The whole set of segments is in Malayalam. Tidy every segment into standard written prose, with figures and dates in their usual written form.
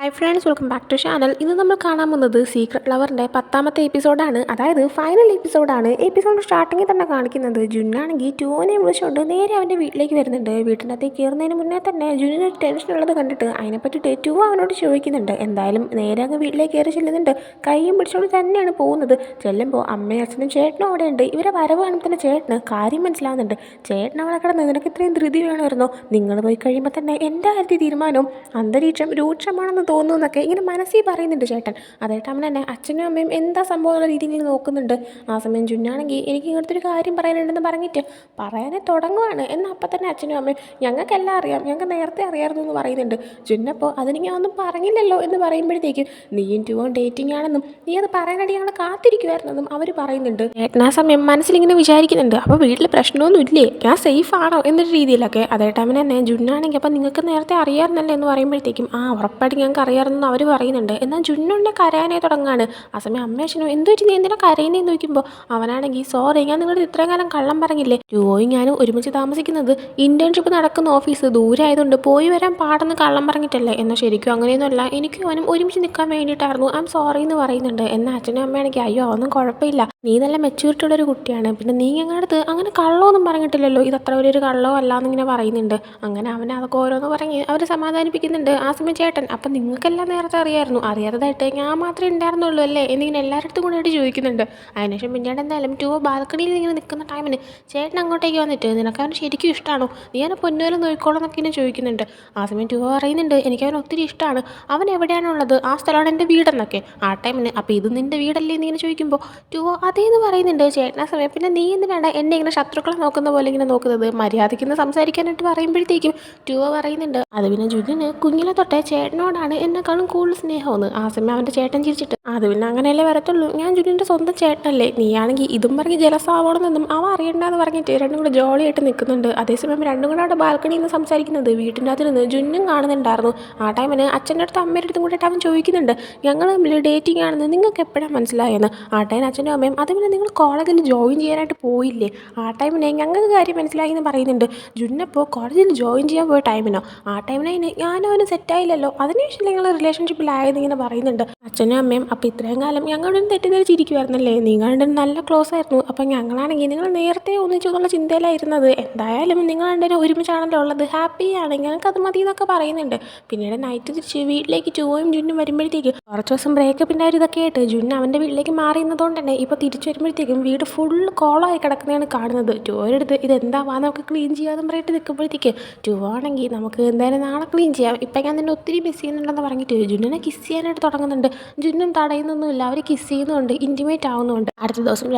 Hi friends, welcome back to channel. ഇന്ന് നമ്മൾ കാണാൻ പോകുന്നത് സീക്രട്ട് ലവറിൻ്റെ 10ാമത്തെ എപ്പിസോഡാണ്. അതായത് ഫൈനൽ എപ്പിസോഡാണ്. എപ്പിസോഡ് സ്റ്റാർട്ടിങ്ങിൽ തന്നെ കാണിക്കുന്നത് ജുന്നാണെങ്കിൽ ടൂവിനെ വിളിച്ചുകൊണ്ട് നേരെ അവൻ്റെ വീട്ടിലേക്ക് വരുന്നുണ്ട്. വീട്ടിനകത്തേക്ക് കയറുന്നതിന് മുന്നേ തന്നെ ജുന്നിന് ടെൻഷൻ ഉള്ളത് കണ്ടിട്ട് അതിനെപ്പറ്റി ടൂ അവനോട് ചോദിക്കുന്നുണ്ട്. എന്തായാലും നേരെ അങ്ങ് വീട്ടിലേക്ക് കയറി ചെല്ലുന്നുണ്ട്. കൈയും പിടിച്ചുകൊണ്ട് തന്നെയാണ് പോകുന്നത്. ചെല്ലുമ്പോൾ അമ്മയും അച്ഛനും ചേട്ടനും അവിടെയുണ്ട്. ഇവരെ വരവ് കാണുമ്പോൾ തന്നെ ചേട്ടന് കാര്യം മനസ്സിലാവുന്നുണ്ട്. ചേട്ടൻ അവിടെ കിടന്ന് നിനക്ക് ഇത്രയും ധൃതി വേണമായിരുന്നോ? നിങ്ങൾ പോയി കഴിയുമ്പോൾ തന്നെ എൻ്റെ കാര്യത്തിൽ തീരുമാനവും അന്തരീക്ഷം രൂക്ഷമാണെന്ന് തോന്നുന്നു എന്നൊക്കെ ഇങ്ങനെ മനസ്സിൽ പറയുന്നുണ്ട് ചേട്ടൻ. അതായിട്ട് അവൻ തന്നെ അച്ഛനും അമ്മയും എന്താ സംഭവം എന്നുള്ള രീതിയിൽ ഇങ്ങനെ നോക്കുന്നുണ്ട്. ആ സമയം ജുന്നാണെങ്കിൽ എനിക്ക് ഇങ്ങനത്തെ ഒരു കാര്യം പറയാനുണ്ടെന്ന് പറഞ്ഞിട്ട് പറയാനേ തുടങ്ങുവാണ്. എന്നാൽ അപ്പം തന്നെ അച്ഛനും അമ്മയും ഞങ്ങൾക്കെല്ലാം അറിയാം, ഞങ്ങൾക്ക് നേരത്തെ അറിയാമായിരുന്നു എന്ന് പറയുന്നുണ്ട്. ജുന്നപ്പോൾ അതിന് ഞാൻ ഒന്നും പറഞ്ഞില്ലല്ലോ എന്ന് പറയുമ്പോഴത്തേക്കും നീയും ടൂവും ഡേറ്റിംഗ് ആണെന്നും നീ അത് പറയാനായിട്ട് ഞങ്ങൾ കാത്തിരിക്കുമായിരുന്നെന്നും അവർ പറയുന്നുണ്ട്. ചേട്ടൻ ആ സമയം മനസ്സിലിങ്ങനെ വിചാരിക്കുന്നുണ്ട്, അപ്പോൾ വീട്ടിൽ പ്രശ്നമൊന്നും ഇല്ലേ, ഞാൻ സേഫ് ആണോ എന്നൊരു രീതിയിലൊക്കെ. അതായിട്ട് അവൻ തന്നെ ജുന്നാണെങ്കിൽ അപ്പം നിങ്ങൾക്ക് നേരത്തെ അറിയാമായിരുന്നല്ലോ എന്ന് പറയുമ്പോഴത്തേക്കും ഉറപ്പായിട്ട് ഞങ്ങൾക്ക് അറിയാമായിരുന്നു അവർ പറയുന്നുണ്ട്. എന്നാൽ ജുന്നുണ്ടെ കരയാനേ തുടങ്ങാണ്. ആ സമയം അമ്മേച്ചനും എന്തു വെച്ച് നീ എന്തിനാ കരയുന്നതെന്ന് ചോദിക്കുമ്പോൾ അവനാണെങ്കിൽ സോറി, ഞാൻ നിങ്ങളുടെ ഇത്രയും കാലം കള്ളം പറഞ്ഞില്ലേ, ടൂയും ഞാനും ഒരുമിച്ച് താമസിക്കുന്നത് ഇന്റേൺഷിപ്പ് നടക്കുന്ന ഓഫീസ് ദൂരെ ആയതുകൊണ്ട് പോയി വരാൻ പാടെന്ന് കള്ളം പറഞ്ഞിട്ടല്ലേ. എന്നാൽ ശരിക്കും അങ്ങനെയൊന്നുമല്ല, എനിക്കും അവനും ഒരുമിച്ച് നിൽക്കാൻ വേണ്ടിയിട്ടായിരുന്നു, ഐ എം സോറി എന്ന് പറയുന്നുണ്ട്. എന്നാൽ അച്ഛനും അമ്മയാണെങ്കിൽ അയ്യോ ഒന്നും കുഴപ്പമില്ല, നീ നല്ല മെച്യൂരിറ്റി ഉള്ളൊരു കുട്ടിയാണ്, പിന്നെ നീ ഞങ്ങളുടെ അടുത്ത് അങ്ങനെ കള്ളമൊന്നും പറഞ്ഞിട്ടില്ലല്ലോ, ഇത് അത്ര വലിയൊരു കള്ളമോ അല്ല എന്നിങ്ങനെ പറയുന്നുണ്ട്. അങ്ങനെ അവനെ അതൊക്കെ ഓരോന്ന് പറഞ്ഞ് അവർ സമാധാനിപ്പിക്കുന്നുണ്ട്. ആ സമയം ചേട്ടൻ അപ്പം നിങ്ങൾക്കെല്ലാം നേരത്തെ അറിയാമായിരുന്നു, അറിയാത്തതായിട്ട് ഞാൻ മാത്രമേ ഉണ്ടായിരുന്നുള്ളൂ അല്ലേ എന്നിങ്ങനെ എല്ലാവരുടെ കൂടെ ആയിട്ട് ചോദിക്കുന്നുണ്ട്. അതിനുശേഷം പിന്നീട് എന്തായാലും ടൂ ബാൽക്കണിയിൽ ഇങ്ങനെ നിൽക്കുന്ന ടൈമിന് ചേട്ടൻ അങ്ങോട്ടേക്ക് വന്നിട്ട് നിനക്ക് അവന് ശരിക്കും ഇഷ്ടമാണോ, നീ അവനെ പൊന്നുപോലെ നോക്കിക്കോളാം എന്നൊക്കെ ഇങ്ങനെ ചോദിക്കുന്നുണ്ട്. ആ സമയം ടൂ പറയുന്നുണ്ട് എനിക്ക് അവൻ ഒത്തിരി ഇഷ്ടമാണ്, അവൻ എവിടെയാണുള്ളത്, ആ സ്ഥലമാണ് എൻ്റെ വീടെന്നൊക്കെ. ആ ടൈമിന് അപ്പോൾ ഇത് നിൻ്റെ വീടല്ലേ എന്നിങ്ങനെ ചോദിക്കുമ്പോൾ ടൂ അതേന്ന് പറയുന്നുണ്ട് ചേട്ടൻ. ആ സമയം പിന്നെ നീ എന്തിനാണ് എന്നെ ഇങ്ങനെ ശത്രുക്കളെ നോക്കുന്ന പോലെ ഇങ്ങനെ നോക്കുന്നത്, മര്യാദയ്ക്ക് സംസാരിക്കാനായിട്ട് പറയുമ്പോഴത്തേക്കും ടൂ പറയുന്നുണ്ട് അത് പിന്നെ ജുജിന് കുഞ്ഞിലെ തൊട്ടേ ചേട്ടനോടാണ് എന്നെക്കാളും കൂടുതൽ സ്നേഹമെന്ന്. ആ സമയം അവൻ്റെ ചേട്ടൻ ചിരിച്ചിട്ട് അത് പിന്നെ അങ്ങനെയല്ലേ വരത്തുള്ളൂ, ഞാൻ ജുജിൻ്റെ സ്വന്തം ചേട്ടനല്ലേ, നീയാണെങ്കിൽ ഇതും പറഞ്ഞ് ജലസാവണമെന്നൊന്നും അവ അറിയണ്ടെന്ന് പറഞ്ഞിട്ട് രണ്ടും കൂടെ ജോളിയായിട്ട് നിൽക്കുന്നുണ്ട്. അതേസമയം രണ്ടും കൂടെ അവിടെ ബാൽക്കണിയിൽ നിന്ന് സംസാരിക്കുന്നത് വീട്ടിൻ്റെ അതിൽ നിന്ന് ജുന്നും കാണുന്നുണ്ടായിരുന്നു. ആ ടൈമിന് അച്ഛൻ്റെ അടുത്ത് അമ്മയുടെ അടുത്തും കൂടെ അവൻ ചോദിക്കുന്നുണ്ട് ഞങ്ങൾ തമ്മിൽ ഡേറ്റിംഗ് ആണെന്ന് നിങ്ങൾക്ക് എപ്പോഴാണ് മനസ്സിലായെന്ന്. ആ ടൈം അച്ഛനും അമ്മയും അത് പിന്നെ നിങ്ങൾ കോളേജിൽ ജോയിൻ ചെയ്യാനായിട്ട് പോയില്ലേ, ആ ടൈമിനെ ഞങ്ങൾക്ക് കാര്യം മനസ്സിലായി എന്ന് പറയുന്നുണ്ട്. ജുന്നപ്പോൾ കോളേജിൽ ജോയിൻ ചെയ്യാൻ പോയ ടൈമിനോ, ആ ടൈമിന് ഞാനും അവന് സെറ്റായില്ലല്ലോ, അതിനുശേഷം നിങ്ങൾ റിലേഷൻഷിപ്പിലായെന്ന് ഇങ്ങനെ പറയുന്നുണ്ട്. അച്ഛനും അമ്മയും അപ്പോൾ ഇത്രയും കാലം ഞങ്ങളോട് തെറ്റിദ്ധരിച്ചിരിക്കുമായിരുന്നല്ലേ, നിങ്ങളുടെ നല്ല ക്ലോസ് ആയിരുന്നു, അപ്പം ഞങ്ങളാണെങ്കിൽ നിങ്ങൾ നേരത്തെ ഒന്നിച്ചു എന്നുള്ള ചിന്തയിലായിരുന്നത്, എന്തായാലും നിങ്ങൾ രണ്ടുപേരും ഒരുമിച്ചാണല്ലോ ഉള്ളത്, ഹാപ്പിയാണ്, ഞങ്ങൾക്കത് മതി എന്നൊക്കെ പറയുന്നുണ്ട്. പിന്നീട് നൈറ്റ് തിരിച്ച് വീട്ടിലേക്ക് ടൂവും ജുന്നും വരുമ്പോഴത്തേക്കും കുറച്ച് ദിവസം ബ്രേക്കപ്പിൻ്റെ ഒരു ഇതൊക്കെ ആയിട്ട് ജുൻ അവൻ്റെ വീട്ടിലേക്ക് മാറിയുന്നതുകൊണ്ട് തന്നെ ഇപ്പോൾ തിരിച്ചു വരുമ്പോഴത്തേക്കും വീട് ഫുൾ കോളമായി കിടക്കുന്നതാണ് കാണുന്നത്. ടൂവരെടുത്ത് ഇതെന്താവാ നമുക്ക് ക്ലീൻ ചെയ്യാമെന്ന് പറഞ്ഞിട്ട് നിൽക്കുമ്പോഴത്തേക്ക് ടൂ ആണെങ്കിൽ നമുക്ക് എന്തായാലും നാളെ ക്ലീൻ ചെയ്യാം, ഇപ്പം ഞാൻ നിന്നെ ഒത്തിരി മിസ് ചെയ്യുന്നുണ്ടെന്ന് പറഞ്ഞിട്ട് ജുന്നിനെ കിസ് ചെയ്യാനായിട്ട് തുടങ്ങുന്നുണ്ട്. ജുന്നും തടയുന്നൊന്നുമില്ല, അവർ കിസ് ചെയ്യുന്നുണ്ട്, ഇൻറ്റിമേറ്റ് ആവുന്നുണ്ട്. അടുത്ത ദിവസം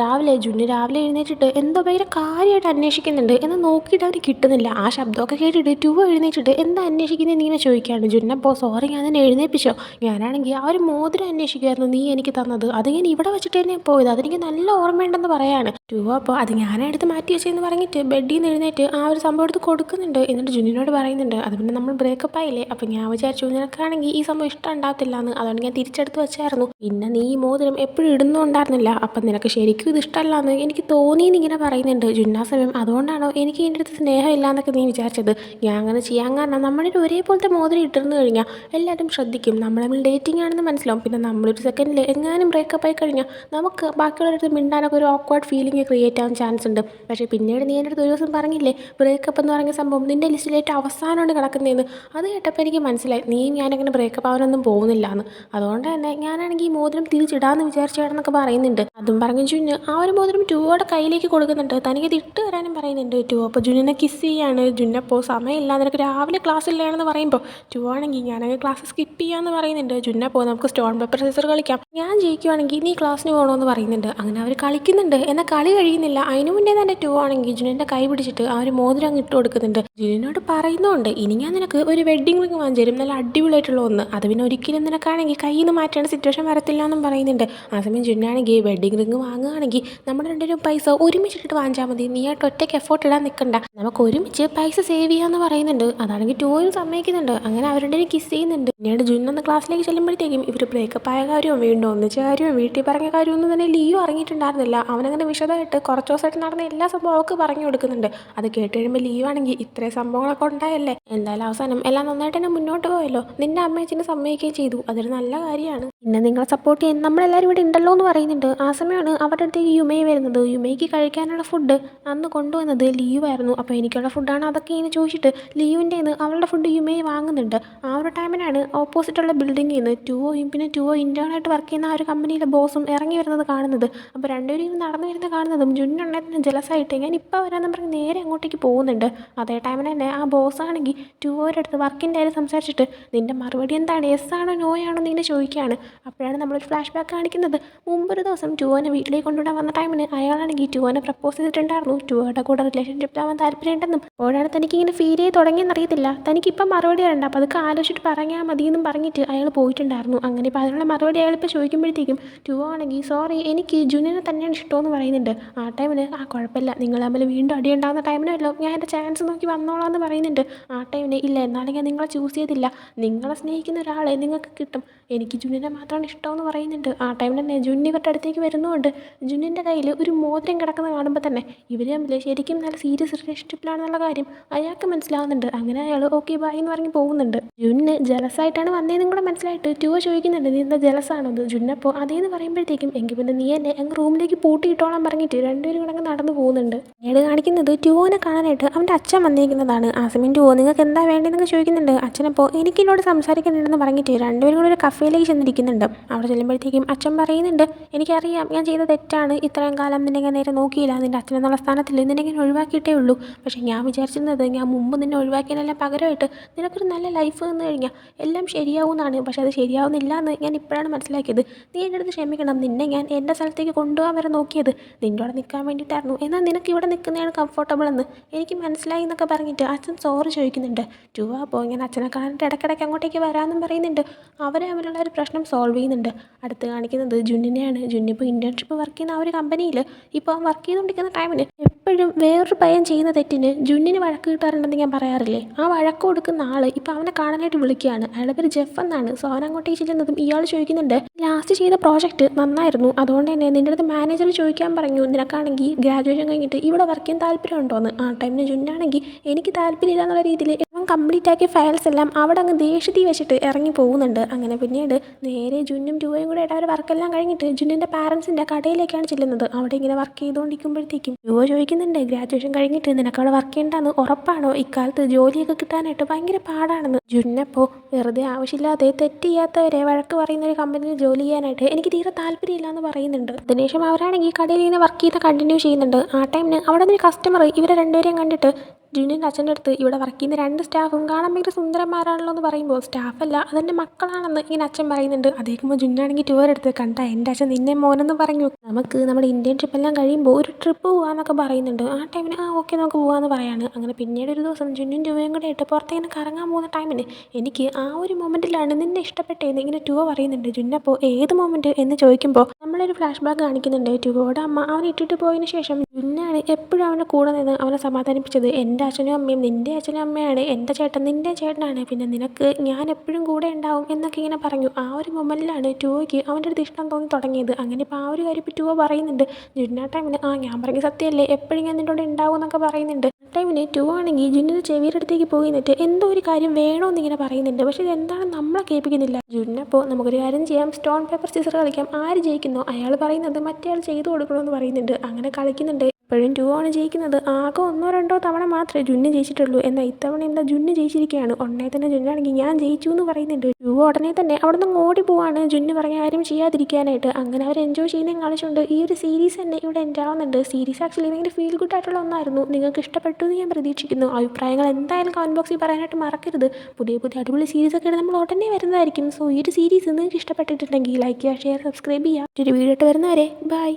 ജുന്ന് രാവിലെ എഴുന്നേറ്റിട്ട് എന്തോ ഭയങ്കര കാര്യമായിട്ട് അന്വേഷിക്കുന്നുണ്ട്. എന്ന് നോക്കിയിട്ട് അവർ കിട്ടുന്നില്ല. ആ ശബ്ദമൊക്കെ കേട്ടിട്ട് ടൂ എഴുന്നേറ്റിട്ട് എന്താ അന്വേഷിക്കുന്നതെന്ന് ഇങ്ങനെ ചോദിക്കുകയാണ്. ജുന്നപ്പോൾ സോറി ഞാൻ തന്നെ എഴുന്നേപ്പിച്ചോ, ഞാനാണെങ്കിൽ ആ ഒരു മോതിരം അന്വേഷിക്കുമായിരുന്നു നീ എനിക്ക് തന്നത്, അത് ഞാൻ ഇവിടെ വെച്ചിട്ട് തന്നെ പോയത്, അതെനിക്ക് നല്ല ഓർമ്മയുണ്ടെന്ന് പറയാണ്. ടൂ അപ്പോൾ അത് ഞാനെടുത്ത് മാറ്റി വെച്ചതെന്ന് പറഞ്ഞിട്ട് ബെഡിൽ നിന്ന് എഴുന്നേറ്റ് ആ ഒരു സംഭവം എടുത്ത് കൊടുക്കുന്നുണ്ട്. എന്നിട്ട് ജുന്നിനോട് പറയുന്നുണ്ട് അത് പിന്നെ നമ്മൾ ബ്രേക്കപ്പ് ആയില്ലേ, അപ്പം ഞാൻ വിചാരിച്ചു നിനക്കാണെങ്കിൽ ഈ സംഭവം ഇഷ്ടം ഉണ്ടാകത്തില്ല എന്ന്, അതുകൊണ്ട് ഞാൻ തിരിച്ചെടുത്ത് വെച്ചായിരുന്നു, പിന്നെ നീ ഈ മോതിരം എപ്പോഴും ഇടുന്നുണ്ടായിരുന്നില്ല, അപ്പം നിനക്ക് ശരിക്കും ഇത് ഇഷ്ടമല്ല എന്ന് എനിക്ക് തോന്നിയെന്ന് ഇങ്ങനെ പറയുന്നുണ്ട്. ജുന്നാസമയം അതുകൊണ്ടാണോ എനിക്ക് എൻ്റെ അടുത്ത് സ്നേഹം ഇല്ല എന്നൊക്കെ നീ വിചാരിച്ചത്, ഞാൻ അങ്ങനെ ചെയ്യാൻ കാരണം നമ്മുടെ ഒരേപോലത്തെ മോതിരം ഇട്ടിരുന്നു കഴിഞ്ഞാൽ എല്ലാവരും ശ്രദ്ധിക്കും, നമ്മൾ തമ്മിൽ ഡേറ്റിംഗ് ആണെന്ന് മനസ്സിലാവും, പിന്നെ നമ്മളൊരു സെക്കൻഡിൽ എങ്ങാനും ബ്രേക്കപ്പ് ആയി കഴിഞ്ഞാൽ നമുക്ക് ബാക്കിയുള്ളവരുടെ മിണ്ടാനൊക്കെ ഒരു ഓക്വേർഡ് ഫീലിംഗ് ക്രിയേറ്റ് ആവാൻ ചാൻസ് ഉണ്ട്. പക്ഷേ പിന്നീട് നീ എൻ്റെ അടുത്ത് ഒരു ദിവസം പറഞ്ഞില്ലേ ബ്രേക്കപ്പ് എന്ന് പറഞ്ഞ സംഭവം നിൻ്റെ ലിസ്റ്റിലേറ്റ് അവസാനമാണ് കിടക്കുന്നതെന്ന്, അത് കേട്ടപ്പോൾ എനിക്ക് മനസ്സിലായി നീയും ഞാനങ്ങനെ ബ്രേക്കപ്പ് ആവാനൊന്നും പോകുന്നില്ല എന്ന്, അതുകൊണ്ട് തന്നെ ഞാനാണെങ്കിൽ ഈ മോതിരം തിരിച്ചിടാമെന്ന് വിചാരിച്ചേടന്നൊക്കെ പറയുന്നുണ്ട്. അതും പറഞ്ഞ് ജുന്ന് ആ ഒരു മോതിരം ടൂവോടെ കയ്യിലേക്ക് കൊടുക്കുന്നുണ്ട്, തനിക്കത് ഇട്ട് വരാനും പറയുന്നുണ്ട്. ടൂ അപ്പോൾ ജുന്നിനെ കിസ് ചെയ്യാണ്. ജുന്നപ്പോൾ സമയമില്ല നിനക്ക് രാവിലെ ക്ലാസ് ഇല്ലാണെന്ന് പറയുമ്പോൾ ടൂ ആണെങ്കിൽ ഞാനങ്ങനെ ക്ലാസ് സ്കിപ്പ് ചെയ്യാമെന്ന് പറയുന്നുണ്ട്. ജുന്നപ്പോൾ നമുക്ക് സ്റ്റോൺ പേപ്പർ സിസർ കളിക്കാം, ഞാൻ ജയിക്കുവാണെങ്കിൽ നീ ക്ലാസ്സിന് പോകണമെന്ന് പറയുന്നുണ്ട്. അങ്ങനെ അവർ കളിക്കുന്നുണ്ട്. എന്നാൽ കളി കഴിയുന്നില്ല, അതിനു മുന്നേ തന്നെ ടൂ ആണെങ്കിൽ ജുനിൻ്റെ കൈ പിടിച്ചിട്ട് ആ ഒരു മോതിരം അങ്ങ് ഇട്ട് കൊടുക്കുന്നുണ്ട്. ജുനിനോട് പറയുന്നുണ്ട് ഇനി ഞാൻ നിനക്ക് ഒരു വെഡ്ഡിംഗ് റിംഗ് വാങ്ങിച്ചു തരും, നല്ല അടിപൊളിയായിട്ടുള്ള ഒന്ന്, അത് പിന്നെ ഒരിക്കലും നിനക്കാണെങ്കിൽ കയ്യിൽ നിന്ന് മാറ്റേണ്ട സിറ്റുവേഷൻ വരത്തില്ല എന്നും പറയുന്നുണ്ട്. ആ സമയം ജുന്നാണെങ്കിൽ വെഡ്ഡിംഗ് റിംഗ് വാങ്ങുകയാണെങ്കിൽ നമ്മുടെ രണ്ടുപേരും പൈസ ഒരുമിച്ചിട്ട് വാങ്ങിച്ചാൽ മതി, നീ ആയിട്ട് ഒറ്റയ്ക്ക് എഫോർട്ട് ഇടാൻ നിൽക്കണ്ട, നമുക്ക് ഒരുമിച്ച് പൈസ സേവ് ചെയ്യാമെന്ന് പറയുന്നുണ്ട്. അതാണെങ്കിൽ ടൂയും സമ്മതിക്കുന്നുണ്ട്. അങ്ങനെ അവരുടെ കിസ് ചെയ്യുന്നുണ്ട്. പിന്നീട് ജുന്നൊന്ന് ക്ലാസ്സിലേക്ക് ചെല്ലുമ്പോഴത്തേക്കും ഇവർ ബ്രേക്കപ്പ് ആയ കാര്യവും വീണ്ടും എൻ്റെ ഒന്നിച്ച കാര്യവും വീട്ടിൽ പറഞ്ഞ കാര്യമൊന്നും തന്നെ ലിയോ അറിഞ്ഞിട്ടുണ്ടായിരുന്നില്ല. അവനങ്ങനെ വിശദമായിട്ട് കുറച്ച് ദിവസമായിട്ട് നടന്ന എല്ലാ സംഭവം അവൾക്ക് പറഞ്ഞു കൊടുക്കുന്നുണ്ട്. അത് കേട്ട് കഴിയുമ്പോൾ ലിയോ ആണെങ്കിൽ ഇത്രയും സംഭവങ്ങളൊക്കെ ഉണ്ടായല്ലേ, എന്തായാലും അവസാനം എല്ലാം നന്നായിട്ട് തന്നെ മുന്നോട്ട് പോയല്ലോ, നിന്റെ അമ്മയച്ഛനെ സമ്മതിക്കുകയും ചെയ്തു, അതൊരു നല്ല കാര്യമാണ്. പിന്നെ നിങ്ങളെ സപ്പോർട്ട് ചെയ്യാൻ നമ്മളെല്ലാവരും ഇവിടെ ഉണ്ടല്ലോ എന്ന് പറയുന്നുണ്ട്. ആ സമയമാണ് അവരുടെ അടുത്തേക്ക് യുമൈ വരുന്നത്. യുമൈക്ക് കഴിക്കാനുള്ള ഫുഡ് അന്ന് കൊണ്ടുവന്നത് ലിയോ ആയിരുന്നു. അപ്പോൾ എനിക്കുള്ള ഫുഡാണ് അതൊക്കെ ഇങ്ങനെ ചോദിച്ചിട്ട് ലിയുവിൻ്റെ അവളുടെ ഫുഡ് യുമൈ വാങ്ങുന്നുണ്ട്. ആ ഒരു ടൈമിനാണ് ഓപ്പോസിറ്റുള്ള ബിൽഡിങ്ങിൽ നിന്ന് ടുവോയും പിന്നെ ടുവോ ഇൻറ്റേണായിട്ട് വർക്ക് ചെയ്യുന്ന ആ ഒരു കമ്പനിയിലെ ബോസും ഇറങ്ങി വരുന്നത് കാണുന്നത്. അപ്പോൾ രണ്ടുപേരും നടന്നു വരുന്നത് കാണുന്നതും ജുന്നുണ്ടായിരുന്നു ജലസായിട്ട് ഞാൻ ഇപ്പോൾ വരാമെന്ന് പറഞ്ഞ് നേരെ അങ്ങോട്ടേക്ക് പോകുന്നുണ്ട്. അതേ ടൈമിന് തന്നെ ആ ബോസാണെങ്കിൽ ടുവോയുടെ അടുത്ത് വർക്കിൻ്റെ കാര്യം സംസാരിച്ചിട്ട് നിൻ്റെ മറുപടി എന്താണ്, യെസ് ആണോ നോ ആണോ എന്നിങ്ങനെ ചോദിക്കുകയാണ്. അപ്പോഴാണ് നമ്മളൊരു ഫ്ലാഷ് ബാക്ക് കാണിക്കുന്നത്. മുമ്പൊരു ദിവസം ടുവോനെ വീട്ടിലേക്ക് കൊണ്ടുവിടാൻ വന്ന ടൈമിന് അയാളാണെങ്കിൽ ടുവോനെ പ്രപ്പോസ് ചെയ്തിട്ടുണ്ടായിരുന്നു. ടുവോയുടെ കൂടെ റിലേഷൻഷിപ്പിലാവാൻ താല്പര്യമുണ്ടെന്നും അപ്പോഴാണ് തനിക്കിങ്ങനെ ഫീൽ ചെയ്ത് തുടങ്ങിയെന്നറിയത്തില്ല. തനിക്കിപ്പം മറുപടി വരണ്ട, അപ്പോൾ അതൊക്കെ ആലോചിച്ചിട്ട് പറഞ്ഞാൽ മതിയെന്നും പറഞ്ഞിട്ട് അയാൾ പോയിട്ടുണ്ടായിരുന്നു. അങ്ങനെ ഇപ്പോൾ അതിനുള്ള മറുപടി അയാളിപ്പോൾ ചോദിക്കുമ്പോഴത്തേക്കും ടുവോ ആണെങ്കിൽ സോറി എനിക്ക് ജുനിനെ തന്നെയാണ് ഇഷ്ടമെന്ന് പറയുന്നുണ്ട്. ആ ടൈമിന് കുഴപ്പമില്ല, നിങ്ങൾ തമ്മിൽ വീണ്ടും അടിയുണ്ടാകുന്ന ടൈമിനല്ലോ ഞാൻ എൻ്റെ ചാൻസ് നോക്കി വന്നോളാം എന്ന് പറയുന്നുണ്ട്. ആ ടൈമിന് ഇല്ല, എന്നാലും ഞാൻ നിങ്ങളെ ചൂസ് ചെയ്തില്ല, നിങ്ങളെ സ്നേഹിക്കുന്ന ഒരാളെ നിങ്ങൾക്ക് കിട്ടും, എനിക്ക് ജുനിനെ മാത്രമാണ് ഇഷ്ടമെന്ന് പറയുന്നുണ്ട്. ആ ടൈമിൽ തന്നെ ജുന്നി ഇവരുടെ അടുത്തേക്ക് വരുന്നുണ്ട്. ജുന്നിൻ്റെ കയ്യിൽ ഒരു മോതിരം കിടക്കുന്നത് കാണുമ്പോൾ തന്നെ ഇവർ തമ്മിൽ ശരിക്കും നല്ല സീരിയസ് റിലേഷൻഷിപ്പിലാണെന്നുള്ള കാര്യം അയാൾക്ക് മനസ്സിലാവുന്നുണ്ട്. അങ്ങനെ അയാൾ ഓക്കെ ബൈ എന്ന് പറഞ്ഞ് പോകുന്നുണ്ട്. ജുന്ന് ജലസായിട്ടാണ് വന്നതെന്നും കൂടെ മനസ്സിലായിട്ട് ടുവോ ചോദിക്കുന്നുണ്ട് നീ എന്താ ജലസാണോ എന്ന്. ജുന്നപ്പോൾ അതേന്ന് പറയുമ്പോഴത്തേക്കും എങ്കിൽ പിന്നെ നീ എന്നെ അങ്ങ് റൂമിലേക്ക് പൂട്ടിയിട്ടോളാൻ പറഞ്ഞിട്ട് രണ്ടുപേരും കൂടെ അങ്ങ് നടന്നു പോകുന്നുണ്ട്. പിന്നീട് കാണിക്കുന്നത് ടുവോനെ കാണാനായിട്ട് അവൻ്റെ അച്ഛൻ വന്നിരിക്കുന്നതാണ്. ആ സമയം ടുവോ നിങ്ങൾക്ക് എന്താ വേണ്ടതെന്നൊക്കെ ചോദിക്കുന്നുണ്ട്. അച്ഛനപ്പോൾ എനിക്ക് എന്നോട് സംസാരിക്കാനുണ്ടെന്ന് പറഞ്ഞിട്ട് രണ്ടുപേരും കൂടെ ഒരു കഫേയിലേക്ക് ചെന്നിരിക്കുന്നുണ്ട്. അവിടെ ചെല്ലുമ്പോഴത്തേക്കും അച്ഛൻ പറയുന്നുണ്ട് എനിക്കറിയാം ഞാൻ ചെയ്ത തെറ്റാണ്, ഇത്രയും കാലം നിന്നെ ഞാൻ നേരെ നോക്കിയില്ല, നിൻ്റെ അച്ഛനെന്നുള്ള സ്ഥാനത്തിൽ നിന്നെ ഞാൻ ഒഴിവാക്കിയിട്ടേ ഉള്ളൂ. പക്ഷേ ഞാൻ വിചാരിച്ചിരുന്നത് ഞാൻ മുമ്പ് നിന്നെ ഒഴിവാക്കിയതിനെല്ലാം പകരമായിട്ട് നിനക്കൊരു നല്ല ലൈഫ് തന്നു കഴിഞ്ഞാൽ എല്ലാം ശരിയാവുമെന്നാണ്. പക്ഷേ അത് ശരിയാവുന്നില്ല എന്ന് ഞാൻ ഇപ്പോഴാണ് മനസ്സിലാക്കിയത്. നീ എൻ്റെ അടുത്ത് ക്ഷമിക്കണം, നിന്നെ ഞാൻ എൻ്റെ സ്ഥലത്തേക്ക് കൊണ്ടുപോകാൻ വരെ നോക്കിയത് നിൻ്റെ അവിടെ നിൽക്കാൻ വേണ്ടിയിട്ടായിരുന്നു, എന്നാൽ നിനക്ക് ഇവിടെ നിൽക്കുന്നതാണ് കംഫർട്ടബിൾ എന്ന് എനിക്ക് മനസ്സിലായി എന്നൊക്കെ പറഞ്ഞിട്ട് അച്ഛൻ സോറി ചോദിക്കുന്നുണ്ട്. ടുവോ അപ്പോൾ ഇങ്ങനെ അച്ഛനെ കാണാനായിട്ട് ഇടയ്ക്കിടയ്ക്ക് അങ്ങോട്ടേക്ക് വരാമെന്നും പറയുന്നുണ്ട്. അവരെ തമ്മിലുള്ള ഒരു പ്രശ്നം സോൾവ് ചെയ്യുന്നുണ്ട്. അടുത്ത് കാണിക്കുന്നത് ജുന്നിനെയാണ്. ജുന്നിപ്പോൾ ഇൻറ്റേൺഷിപ്പ് വർക്ക് ചെയ്യുന്ന ആ ഒരു കമ്പനിയിൽ ഇപ്പോൾ വർക്ക് ചെയ്തുകൊണ്ടിരിക്കുന്ന ടൈമിന് എപ്പോഴും വേറൊരു പയ്യൻ ചെയ്യുന്ന തെറ്റിന് ജുന്നിന് വഴക്ക് കിട്ടാറുണ്ടെന്ന് ഞാൻ പറയാറില്ലേ, ആ വഴക്ക് കൊടുക്കുന്ന ആൾ ഇപ്പോൾ അവനെ കാണാനായിട്ട് വിളിക്കുകയാണ്. അയാളുടെ പേര് ജെഫ് എന്നാണ്. സോ അവൻ അങ്ങോട്ടേക്ക് ചെല്ലുന്നതും ഇയാൾ ചോദിക്കുന്നുണ്ട് ലാസ്റ്റ് ചെയ്ത പ്രോജക്റ്റ് നന്നായിരുന്നു, അതുകൊണ്ട് തന്നെ നിൻ്റെ അടുത്ത് മാനേജർ ചോദിക്കാൻ പറഞ്ഞു നിനക്കാണെങ്കിൽ ഗ്രാജുവേഷൻ കഴിഞ്ഞിട്ട് ഇവിടെ വർക്ക് ചെയ്യാൻ താല്പര്യമുണ്ടോയെന്ന്. ആ ടൈമിന് ജുന്നാണെങ്കിൽ എനിക്ക് താല്പര്യമില്ല എന്നുള്ള രീതിയിൽ അവൻ കംപ്ലീറ്റ് ആക്കിയ ഫയൽസ് എല്ലാം അവിടെ അങ്ങ് ദേഷ്യത്തിൽ വെച്ചിട്ട് ഇറങ്ങി പോകുന്നുണ്ട്. അങ്ങനെ പിന്നീട് നേരെ ജുന്നും ടുവോയും കൂടെ ആയിട്ട് അവർ വർക്കെല്ലാം കഴിഞ്ഞിട്ട് ജുന്നിൻ്റെ പാരൻസിൻ്റെ കടയിലേക്കാണ് ചെല്ലുന്നത്. അവിടെ ഇങ്ങനെ വർക്ക് ചെയ്തുകൊണ്ടിരിക്കുമ്പോഴത്തേക്കും ടുവോ ചോദിക്കുന്നുണ്ട് ഗ്രാജുവേഷൻ കഴിഞ്ഞിട്ട് നിനക്ക് അവിടെ വർക്ക് ചെയ്യേണ്ടെന്ന് ഉറപ്പാണോ, ഇക്കാലത്ത് ജോലിയൊക്കെ കിട്ടാനായിട്ട് ഭയങ്കര പാടാണെന്ന്. ജുന്നപ്പോൾ വെറുതെ ആവശ്യമില്ലാതെ തെറ്റ് ചെയ്യാത്തവരെ വഴക്ക് പറയുന്ന ഒരു കമ്പനിയിൽ ജോലി ചെയ്യാനായിട്ട് എനിക്ക് തീരെ താല്പര്യമില്ല എന്ന് പറയുന്നുണ്ട്. അതിനുശേഷം അവരാണെങ്കിൽ കടയിൽ ഇങ്ങനെ വർക്ക് ചെയ്ത് കണ്ടിന്യൂ ചെയ്യുന്നുണ്ട്. ആ ടൈമിന് അവിടെ നിന്ന് കസ്റ്റമർ ഇവരെ രണ്ടുപേരെയും കണ്ടിട്ട് ജുന്നിൻ്റെ അച്ഛൻ്റെ അടുത്ത് ഇവിടെ വർക്ക് ചെയ്യുന്ന 2 സ്റ്റാഫും കാണാൻ ഭയങ്കര സുന്ദരന്മാരാണല്ലോ എന്ന് പറയുമ്പോൾ സ്റ്റാഫല്ല അതെൻ്റെ മക്കളാണെന്ന് ഇങ്ങനെ അച്ഛൻ പറയുന്നുണ്ട്. അതേക്കുമ്പോൾ ജുന്നാണെങ്കിൽ ടുവോയുടെ അടുത്ത് കണ്ട എൻ്റെ അച്ഛൻ നിന്നെ മോനെന്ന് പറഞ്ഞു, നമുക്ക് നമ്മുടെ ഇൻറ്റേൺഷിപ്പ് എല്ലാം കഴിയുമ്പോൾ ഒരു ട്രിപ്പ് പോകാമെന്നൊക്കെ പറയുന്നുണ്ട്. ആ ടൈമിന് ഓക്കെ നമുക്ക് പോകാമെന്ന് പറയാണ്. അങ്ങനെ പിന്നീട് ഒരു ദിവസം ജുന്നും ടുവോയും കൂടെ ആയിട്ട് പുറത്തേക്ക് കറങ്ങാൻ പോകുന്ന ടൈമിന് എനിക്ക് ആ ഒരു മൊമെൻറ്റിലാണ് നിന്നെ ഇഷ്ടപ്പെട്ടതെന്ന് ഇങ്ങനെ ടുവോ പറയുന്നുണ്ട്. ജുന്നപ്പോൾ ഏത് മൊമെൻറ്റ് എന്ന് ചോദിക്കുമ്പോൾ നമ്മളൊരു ഫ്ലാഷ് ബാക്ക് കാണിക്കുന്നുണ്ട്. ടുവോയുടെ അമ്മ അവനെ ഇട്ടിട്ട് പോയതിന് ശേഷം ജുന്നാണ് എപ്പോഴും അവൻ്റെ കൂടെ നിന്ന് അവനെ സമാധാനിപ്പിച്ചത്. എൻ്റെ അച്ഛനും അമ്മയും നിൻ്റെ അച്ഛനും അമ്മയാണ്, എൻ്റെ ചേട്ടൻ നിൻ്റെ ചേട്ടനാണ്, പിന്നെ നിനക്ക് ഞാൻ എപ്പോഴും കൂടെ ഉണ്ടാവും എന്നൊക്കെ ഇങ്ങനെ പറഞ്ഞു. ആ ഒരു മൊമെൻറ്റിലാണ് ടുവോയ്ക്ക് അവൻ്റെ അടുത്ത് ഇഷ്ടം തോന്നി തുടങ്ങിയത്. അങ്ങനെ ഇപ്പോൾ ആ ഒരു കാര്യം ഇപ്പോൾ ടുവോ പറയുന്നുണ്ട്. ജുന്ന ടൈമിന് ഞാൻ പറഞ്ഞ സത്യമല്ലേ എപ്പോഴും ഞാൻ നിൻ്റെ കൂടെ ഉണ്ടാവും എന്നൊക്കെ പറയുന്നുണ്ട്. ടൈമിന് ടുവോ ആണെങ്കിൽ ജുന്നിൻ്റെ ചെവിയുടെ അടുത്തേക്ക് പോയി നിന്നിട്ട് എന്തോ ഒരു കാര്യം വേണമെന്ന് ഇങ്ങനെ പറയുന്നുണ്ട്. പക്ഷേ ഇതെന്താണെന്ന് നമ്മളെ കേൾപ്പിക്കുന്നില്ല. ജുന്നപ്പോൾ നമുക്കൊരു കാര്യം ചെയ്യാം, സ്റ്റോൺ പേപ്പർ സീസർ കളിക്കാം, ആര് ജയിക്കുന്നോ അയാൾ പറയുന്നത് മറ്റേ ആൾ ചെയ്തു കൊടുക്കണമെന്ന് പറയുന്നുണ്ട്. അങ്ങനെ കളിക്കുന്നുണ്ട്. ഇപ്പോഴും ടുവോ ആണ് ജയിക്കുന്നത്. ആകെ 1-2 തവണ മാത്രമേ ജുന്ന് ജയിച്ചിട്ടുള്ളൂ. എന്നാൽ ഇത്തവണ എന്താ ജുന്ന് ജയിച്ചിരിക്കുകയാണ്. ഉടനെ തന്നെ ജുന്നാണെങ്കിൽ ഞാൻ ജയിച്ചു എന്ന് പറയുന്നുണ്ട്. ടുവോ ഉടനെ തന്നെ അവിടെ നിന്ന് ഓടി പോവാണ് ജുന്ന് പറഞ്ഞ കാര്യം ചെയ്യാതിരിക്കാനായിട്ട്. അങ്ങനെ അവർ എൻജോയ് ചെയ്യുന്നതും കാണിച്ചുകൊണ്ട് ഈ ഒരു സീരീസ് തന്നെ ഇവിടെ എൻഡ് ആവുന്നുണ്ട്. സീരീസ് ആക്ച്വലി ഭയങ്കര ഫീൽ ഗുഡ് ആയിട്ടുള്ള ഒന്നായിരുന്നു. നിങ്ങൾക്ക് ഇഷ്ടപ്പെട്ടു എന്ന് ഞാൻ പ്രതീക്ഷിക്കുന്നു. അഭിപ്രായങ്ങൾ എന്തായാലും കമൻറ്റ് ബോക്സിൽ പറയാനായിട്ട് മറക്കരുത്. പുതിയ അടിപൊളി സീരീസൊക്കെ നമ്മൾ ഉടനെ വരുന്നതായിരിക്കും. സോ ഈ ഒരു സീരീസ് നിങ്ങൾക്ക് ഇഷ്ടപ്പെട്ടിട്ടുണ്ടെങ്കിൽ ലൈക്ക് ചെയ്യുക, ഷെയർ, സബ്സ്ക്രൈബ് ചെയ്യുക. ഒരു വീഡിയോ ആയിട്ട് വരുന്നവരെ ബൈ.